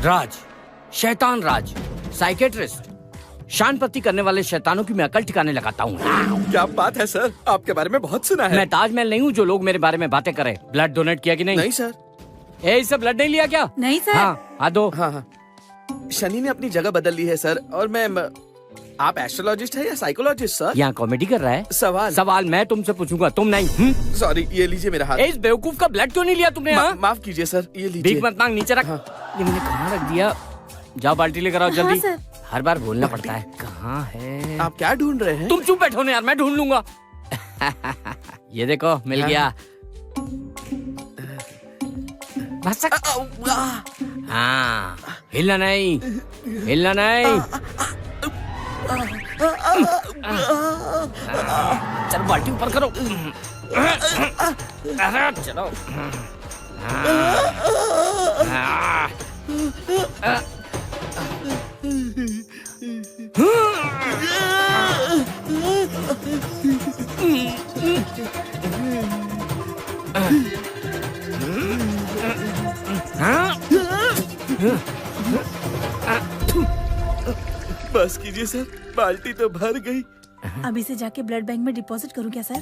राज, शैतान राज, साइकेट्रिस्ट, शानपत्ती करने वाले शैतानों की मैं अकल ठिकाने लगाता हूँ। क्या बात है सर, आपके बारे में बहुत सुना है। मैं ताजमहल नहीं हूँ जो लोग मेरे बारे में बातें करें। ब्लड डोनेट किया कि नहीं? नहीं सर। इससे ब्लड नहीं लिया क्या? नहीं सर। हाँ दो। हाँ, शनि ने अपनी जगह बदल ली है सर। और मैं आप एस्ट्रोलॉजिस्ट है या साइकोलॉजिस्ट सर? यहाँ कॉमेडी कर रहा है। सवाल मैं तुमसे पूछूंगा, तुम नहीं। सॉरी, ये लीजिए मेरा हाथ। इस बेवकूफ का ब्लड क्यों नहीं लिया तुमने? माफ कीजिए सर, ये लीजिए। भीख मत मांग, नीचे रख। ये मैंने कहाँ रख दिया? जाओ बाल्टी लेकर आओ जल्दी। सर। हर बार बोलना पड़ता है। कहाँ है? आप क्या ढूंढ रहे हैं? तुम चुप बैठो ना यार, मैं ढूंढ लूंगा। ये देखो, मिल गया। हाँ, हिलना नहीं, हिलना नहीं। चलो बाल्टी ऊपर करो। चलो। बस कीजिए सर, बाल्टी तो भर गई। अभी से जाके ब्लड बैंक में डिपॉजिट करूँ क्या सर?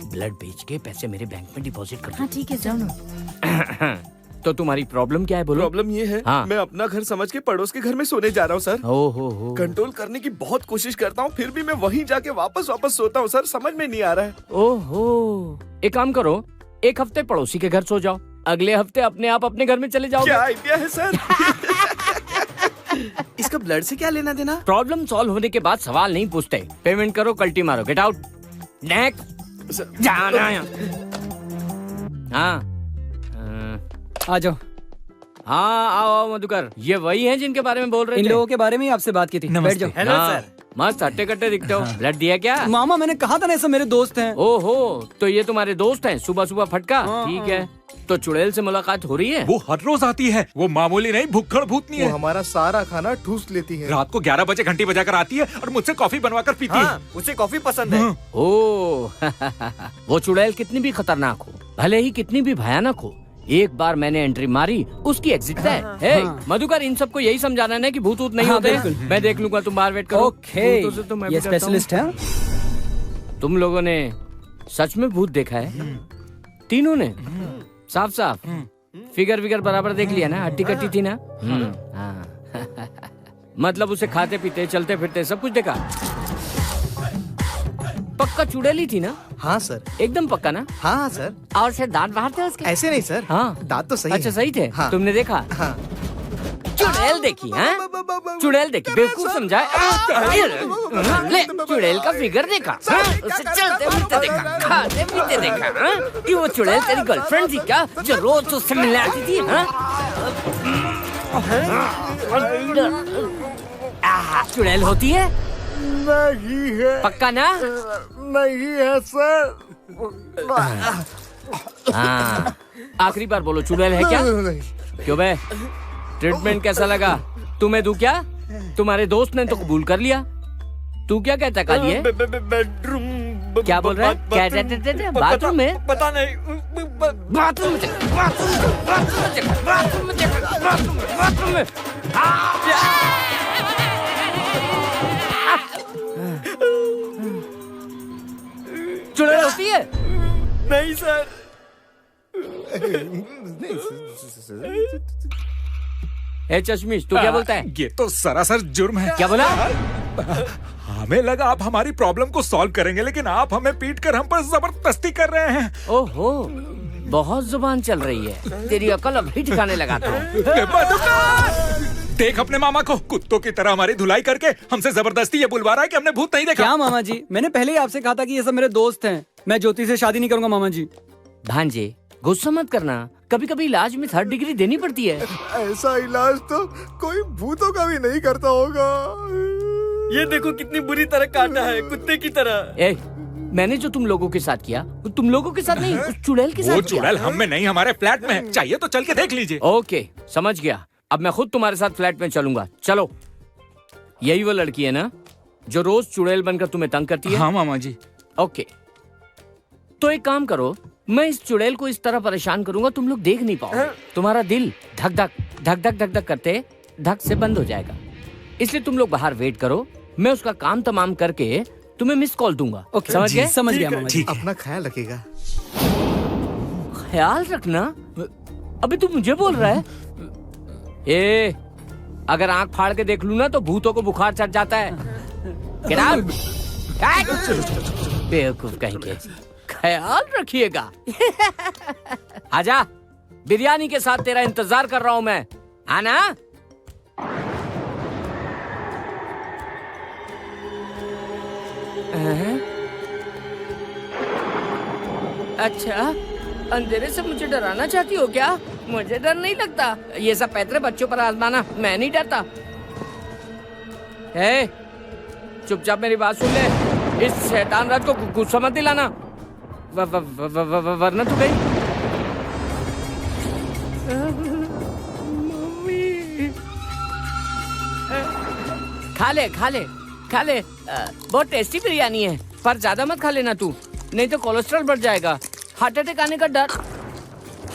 ब्लड बेच के पैसे मेरे बैंक में डिपॉजिट कर दो। हाँ ठीक है सर। तो तुम्हारी प्रॉब्लम क्या है बोलो? प्रॉब्लम ये है, हाँ। मैं अपना घर समझ के पड़ोस के घर में सोने जा रहा हूँ सर। हो। कंट्रोल करने की बहुत कोशिश करता हूँ, फिर भी मैं वहीं जाके वापस सोता हूँ सर। समझ में नहीं आ रहा है। ओहो, एक काम करो, एक हफ्ते पड़ोसी के घर सो जाओ, अगले हफ्ते अपने आप अपने घर में चले जाओ। क्या आइडिया है सर? इसका ब्लड से क्या लेना देना? प्रॉब्लम सॉल्व होने के बाद सवाल नहीं पूछते। पेमेंट करो, कल्टी मारो, गेट आउट। नेक्स्ट। जाना है। हाँ आ जाओ। हाँ, आओ मधुकर। ये वही हैं जिनके बारे में बोल रहे थे? इन लोगों के बारे में ही आपसे बात की थी। बैठ जाओ। Hello sir. मस्त हट्टे कट्टे दिखते हो। ब्लड दिया क्या? मामा मैंने कहा था ना, सब मेरे दोस्त हैं। ओहो, तो ये तुम्हारे दोस्त हैं? सुबह सुबह फटका। ठीक है, तो चुड़ैल से मुलाकात हो रही है? वो हर रोज आती है। वो मामूली नहीं, भुक्खड़ भूतनी वो है। हमारा सारा खाना ठूस लेती है। रात को 11 बजे घंटी बजाकर आती है और मुझसे कॉफी बनवाकर पीती है। उसे कॉफी पसंद है। ओह वो चुड़ैल कितनी भी खतरनाक हो, भले ही कितनी भी भयानक हो, एक बार मैंने एंट्री मारी, उसकी एग्जिट है। हे, मधुकर, इन सबको यही समझाना है कि भूत नहीं होते। मैं देख लूंगा, तुम बाहर वेट करो। ओके, भूतों से तो मैं ये भी डरता हूँ। स्पेशलिस्ट है। तुम लोगों ने सच में भूत देखा है? तीनों ने? साफ साफ फिगर विगर बराबर देख लिया ना? हट्टी कट्टी थी ना? हाँ। मतलब उसे खाते पीते चलते फिरते सब कुछ देखा? पक्का चुड़ैली थी ना? हाँ सर। एकदम पक्का ना? हाँ सर। और शायद दांत बाहर थे उसके? ऐसे नहीं सर। हाँ, दांत तो सही अच्छा है। सही थे। हाँ। तुमने देखा? हाँ। चुड़ैल देखी? हाँ, चुड़ैल देखी, बेवकूफ समझा? ले, चुड़ैल का फिगर देखा? हाँ? उसे चलते फिरते देखा, खाते पीते देखा? हाँ? कि वो चुड़ैल तेरी गर्लफ्रेंड थी क्या, जो रोज उससे मिलने आती थी? हाँ? चुड़ैल होती है? नहीं है। पक्का ना? नहीं है सर। हाँ, आखिरी बार बोलो, चुड़ैल है क्या? नहीं। क्यों बे, ट्रीटमेंट कैसा लगा? तुम्हें दूं क्या? तुम्हारे दोस्त ने तो कबूल कर लिया। तू क्या कहता काली है? बेडरूम। क्या बोल रहा है? क्या कहते? बाथरूम में? पता नहीं। बाथरूम में चल, बाथरूम में चल, बाथरूम में चल, बाथरूम में चल, बाथरूम में। चुड़ैल होती है? नहीं सर। ए चश्मिश, तू क्या बोलता है? ये तो सरासर जुर्म है। क्या बोला? हमें लगा आप हमारी प्रॉब्लम को सॉल्व करेंगे, लेकिन आप हमें पीट कर हम पर जबरदस्ती कर रहे हैं। ओहो, बहुत जुबान चल रही है। तेरी अकल अभी ठिकाने लगाता हूँ। देख अपने मामा को, कुत्तों की तरह हमारी धुलाई करके हमसे जबरदस्ती ये बुलवा रहा है कि हमने भूत नहीं देखा। क्या मामा जी, मैंने पहले ही आपसे कहा था कि ये सब मेरे दोस्त हैं। मैं ज्योति से शादी नहीं करूंगा मामा जी। भांजे, गुस्सा मत करना, कभी कभी इलाज में 3rd डिग्री देनी पड़ती है। ऐसा इलाज तो कोई भूतों का भी नहीं करता होगा। ये देखो कितनी बुरी तरह काटा है, कुत्ते की तरह। ए, मैंने जो तुम लोगों के साथ किया, वो तुम लोगों के साथ नहीं, उस चुड़ैल के साथ वो किया। चुड़ैल हम में नहीं, हमारे फ्लैट में है। चाहिए तो चल के देख लीजिए। ओके, समझ गया। अब मैं खुद तुम्हारे साथ फ्लैट में चलूंगा। चलो। यही वो लड़की है ना जो रोज चुड़ैल बनकर तुम्हें तंग करती है? हाँ मामा जी। ओके, तो एक काम करो, मैं इस चुड़ैल को इस तरह परेशान करूंगा तुम लोग देख नहीं पाओगे। तुम्हारा दिल धक धक धक धक धक धक करते धक से बंद हो जाएगा। इसलिए तुम लोग बाहर वेट करो, मैं उसका काम तमाम करके तुम्हें मिस कॉल दूंगा। ओके, समझ गए? समझ गया मामा जी। अपना ख्याल रखिएगा। ख्याल रखना? अभी तू मुझे बोल रहा है? ए, अगर आंख फाड़ के देख लूं ना तो भूतों को बुखार चढ़ जाता है। Get out! बेवकूफ कहीं के। ख्याल रखिएगा। आजा, बिरयानी के साथ तेरा इंतजार कर रहा हूं मैं। आना। अच्छा, अंधेरे से मुझे डराना चाहती हो क्या? मुझे डर नहीं लगता। ये सब पैतरे बच्चों पर आजमाना, मैं नहीं डरता। चुपचाप मेरी बात सुन ले। इस शैतान रात को गुस्सा मत दिलाना, वरना तू गई। खा ले खा ले खा ले, बहुत टेस्टी बिरयानी है, पर ज्यादा मत खा लेना तू, नहीं तो कोलेस्ट्रॉल बढ़ जाएगा। हार्ट अटैक आने का डर।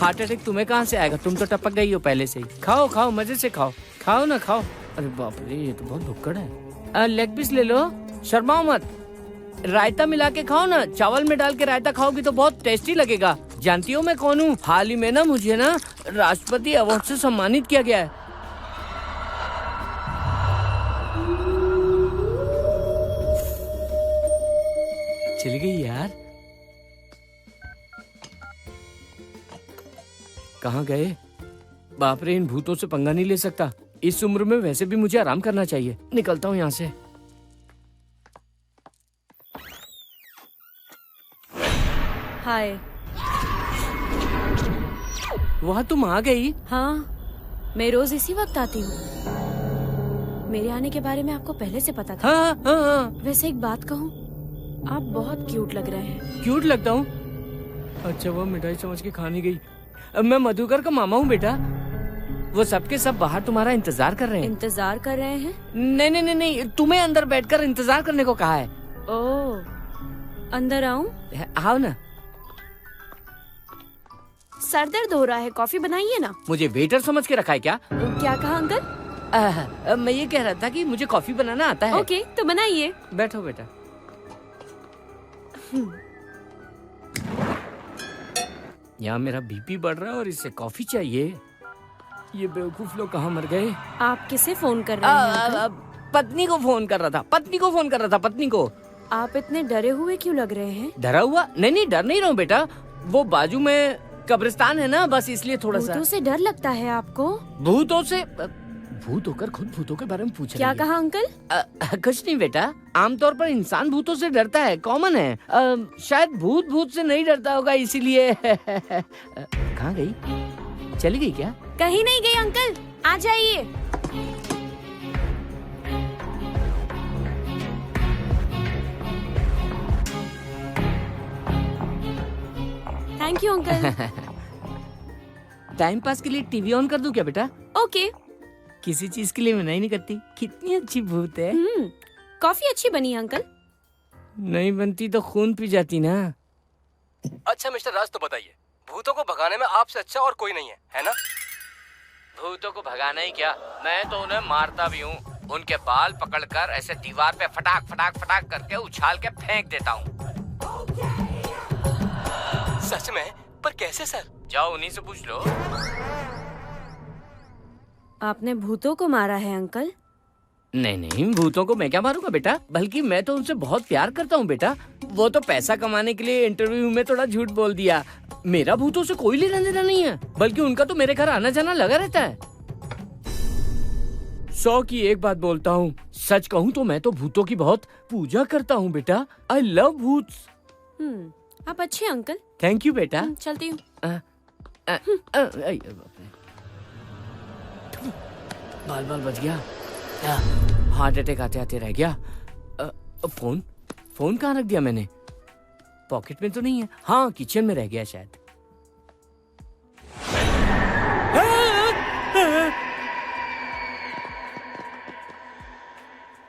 हार्ट अटैक तुम्हें कहाँ से आएगा? तुम तो टपक गई हो पहले से ही। खाओ खाओ, मजे से खाओ, खाओ ना खाओ। अरे बाप रे, ये तो बहुत भुक्कड़ है। लेग पीस ले लो, शर्माओ मत। रायता मिला के खाओ ना, चावल में डाल के रायता खाओगी तो बहुत टेस्टी लगेगा। जानती हो मैं कौन हूँ? हाल ही में ना मुझे ना राष्ट्रपति अवार्ड से सम्मानित किया गया है। चली गई यार। कहाँ गए? बाप रे, इन भूतों से पंगा नहीं ले सकता। इस उम्र में वैसे भी मुझे आराम करना चाहिए। निकलता हूँ यहाँ से। हाय। वहाँ तुम आ गई? हाँ, मैं रोज इसी वक्त आती हूँ। मेरे आने के बारे में आपको पहले से पता था। हाँ हाँ हाँ। वैसे एक बात कहूँ, आप बहुत क्यूट लग रहे हैं। क्यूट लगता हूँ? अच्छा, वो मिठाई समझ के खा नहीं गई। मैं मधुकर का मामा हूँ बेटा। वो सबके सब बाहर तुम्हारा इंतजार कर रहे हैं। इंतजार कर रहे हैं? नहीं नहीं नहीं नहीं, तुम्हें अंदर बैठकर इंतजार करने को कहा है। ओह, अंदर आऊं? आओ ना। सर दर्द हो रहा है, कॉफी बनाइए ना। मुझे वेटर समझ के रखा है क्या? क्या कहा अंकल? मैं ये कह रहा था कि मुझे कॉफी बनाना आता है। ओके, तो बनाइए। बैठो बेटा। यहाँ मेरा बीपी बढ़ रहा है और इससे कॉफी चाहिए। ये बेवकूफ लोग कहाँ मर गए? आप किसे फोन कर रहे हैं अंकल? पत्नी को फोन कर रहा था। पत्नी को फोन कर रहा था। पत्नी को। आप इतने डरे हुए क्यों लग रहे हैं? डरा हुआ? नहीं नहीं, डर नहीं रहा हूँ बेटा। वो बाजू में कब्रिस्तान है ना, बस इसलिए थोड़ा सा। भूतों से डर लगता है आपको? भूतों से? भूत होकर खुद भूतों के बारे में पूछ रही है। क्या कहा अंकल? कुछ नहीं बेटा, आमतौर पर इंसान भूतों से डरता है, कॉमन है। शायद भूत से नहीं डरता होगा, इसीलिए। कहाँ गई? चली गई क्या? कहीं नहीं गई अंकल, आ जाइए। Thank you uncle. Time pass के लिए टीवी ऑन कर दूं क्या बेटा? ओके। किसी चीज के लिए मना ही नहीं करती। कितनी अच्छी भूत है। कॉफी अच्छी बनी है अंकल। नहीं बनती तो खून पी जाती ना। अच्छा मिस्टर राज, तो बताइए, भूतों को भगाने में आपसे अच्छा और कोई नहीं है ना? भूतों को भगाना ही क्या, मैं तो उन्हें मारता भी हूँ। उनके बाल पकड़कर ऐसे दीवार पे फटाक फटाक फटाक करके उछाल के फेंक देता हूँ। सच में? पर कैसे सर? जाओ उन्हीं से पूछ लो। आपने भूतों को मारा है अंकल? नहीं नहीं, भूतों को मैं क्या मारूंगा बेटा, बल्कि मैं तो उनसे बहुत प्यार करता हूँ बेटा। वो तो पैसा कमाने के लिए इंटरव्यू में थोड़ा झूठ बोल दिया। मेरा भूतों से कोई लेना देना नहीं है, बल्कि उनका तो मेरे घर आना जाना लगा रहता है। 100 की एक बात बोलता हूँ, सच कहूँ तो मैं तो भूतों की बहुत पूजा करता हूँ बेटा। आई लव भूत। आप अच्छे अंकल। थैंक यू बेटा। चलती हूँ। बाल बाल बच गया। हार्ट अटैक आते आते रह गया। फोन कहाँ रख दिया मैंने? पॉकेट में तो नहीं है। हाँ, किचन में रह गया शायद।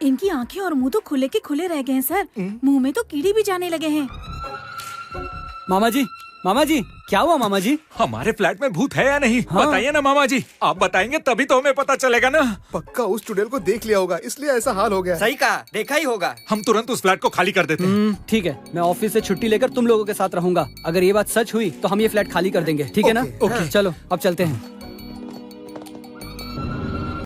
इनकी आंखें और मुंह तो खुले के खुले रह गए हैं सर। मुंह में तो कीड़े भी जाने लगे हैं। मामा जी क्या हुआ मामा जी? हमारे फ्लैट में भूत है या नहीं? हाँ। बताइए ना मामा जी, आप बताएंगे तभी तो हमें पता चलेगा ना। पक्का उस चुड़ैल को देख लिया होगा, इसलिए ऐसा हाल हो गया। सही कहा, देखा ही होगा। हम तुरंत उस फ्लैट को खाली कर देते हैं। ठीक है, मैं ऑफिस से छुट्टी लेकर तुम लोगों के साथ रहूंगा। अगर ये बात सच हुई तो हम ये फ्लैट खाली कर देंगे, ठीक है ना? ओके। चलो अब चलते हैं।